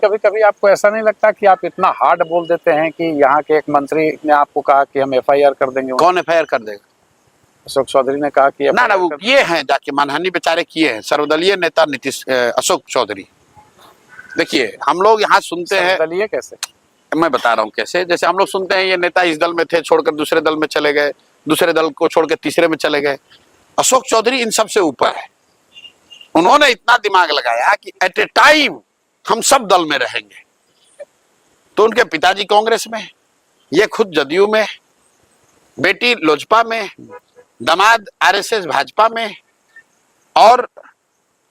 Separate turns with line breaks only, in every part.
कभी कभी आपको ऐसा नहीं लगता कि आप इतना हार्ड बोल देते हैं कि यहाँ के एक मंत्री ने आपको कहा कि हम एफआईआर कर देंगे?
कौन एफआईआर कर देगा?
अशोक चौधरी ने कहा कि
ना वो किए हैं, जाके मानहानि बेचारे किए हैं। सर्वदलीय नेता अशोक चौधरी। देखिए हम लोग यहाँ सुनते हैं,
सर्वदलीय कैसे?
मैं बता रहा हूँ कैसे। जैसे हम लोग सुनते हैं ये नेता इस दल में थे, छोड़कर दूसरे दल में चले गए, दूसरे दल को छोड़कर तीसरे में चले गए। अशोक चौधरी इन सब से ऊपर है। उन्होंने इतना दिमाग लगाया कि एट ए टाइम हम सब दल में रहेंगे। तो उनके पिताजी कांग्रेस में, ये खुद जदयू में, बेटी लोजपा में, दामाद आरएसएस भाजपा में, और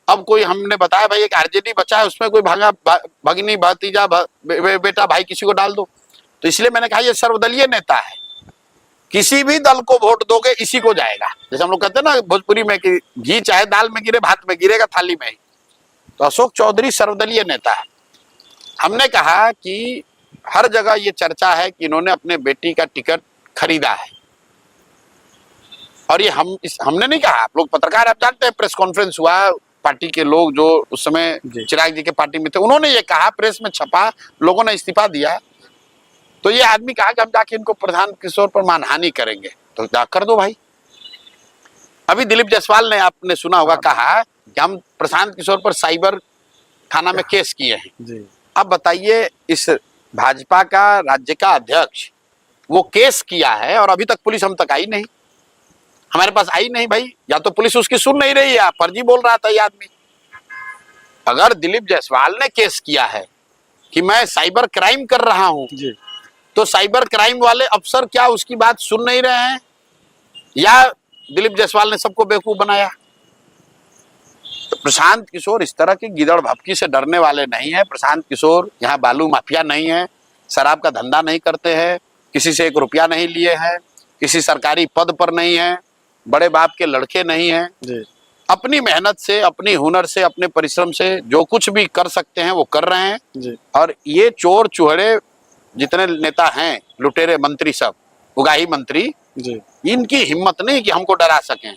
अब कोई हमने बताया भाई एक आरजेडी बचा है, उसमें कोई भगनी भतीजा बेटा भाई किसी को डाल दो। तो इसलिए मैंने कहा ये सर्वदलीय नेता है, किसी भी दल को वोट दोगे इसी को जाएगा। जैसे हम लोग कहते हैं ना भोजपुरी में कि घी चाहे दाल में गिरे भात में गिरेगा थाली में ही। तो अशोक चौधरी सर्वदलीय नेता है। हमने कहा कि हर जगह ये चर्चा है कि इन्होंने अपने बेटी का टिकट खरीदा है, और ये हमने नहीं कहा। आप लोग पत्रकार, आप जानते हैं, प्रेस कॉन्फ्रेंस हुआ, पार्टी के लोग जो उस समय चिराग जी के पार्टी में थे उन्होंने ये कहा, प्रेस में छपा, लोगों ने इस्तीफा दिया। तो ये आदमी कहा कि हम जाके इनको प्रधान किशोर पर मानहानि करेंगे। तो जा कर दो भाई। अभी दिलीप जायसवाल ने, आपने सुना होगा, कहा कि हम प्रशांत किशोर पर साइबर थाना में केस किए हैं। अब बताइए, इस भाजपा का राज्य का अध्यक्ष वो केस किया है और अभी तक पुलिस हम तक आई नहीं, हमारे पास आई नहीं भाई। या तो पुलिस उसकी सुन नहीं रही है, फर्जी बोल रहा था ये आदमी। अगर दिलीप जायसवाल ने केस किया है कि मैं साइबर क्राइम कर रहा हूं, तो साइबर क्राइम वाले अफसर क्या उसकी बात सुन नहीं रहे हैं, या दिलीप जायसवाल ने सबको बेवकूफ बनाया? तो प्रशांत किशोर इस तरह की गिदड़ भपकी से डरने वाले नहीं है। प्रशांत किशोर यहाँ बालू माफिया नहीं है, शराब का धंधा नहीं करते हैं, किसी से 1 रुपया नहीं लिए हैं, किसी सरकारी पद पर नहीं है, बड़े बाप के लड़के नहीं हैं। अपनी मेहनत से, अपनी हुनर से, अपने परिश्रम से जो कुछ भी कर सकते हैं वो कर रहे हैं। और ये चोर चुहड़े जितने नेता हैं, लुटेरे मंत्री सब, उगाही मंत्री, इनकी हिम्मत नहीं कि हमको डरा सकें।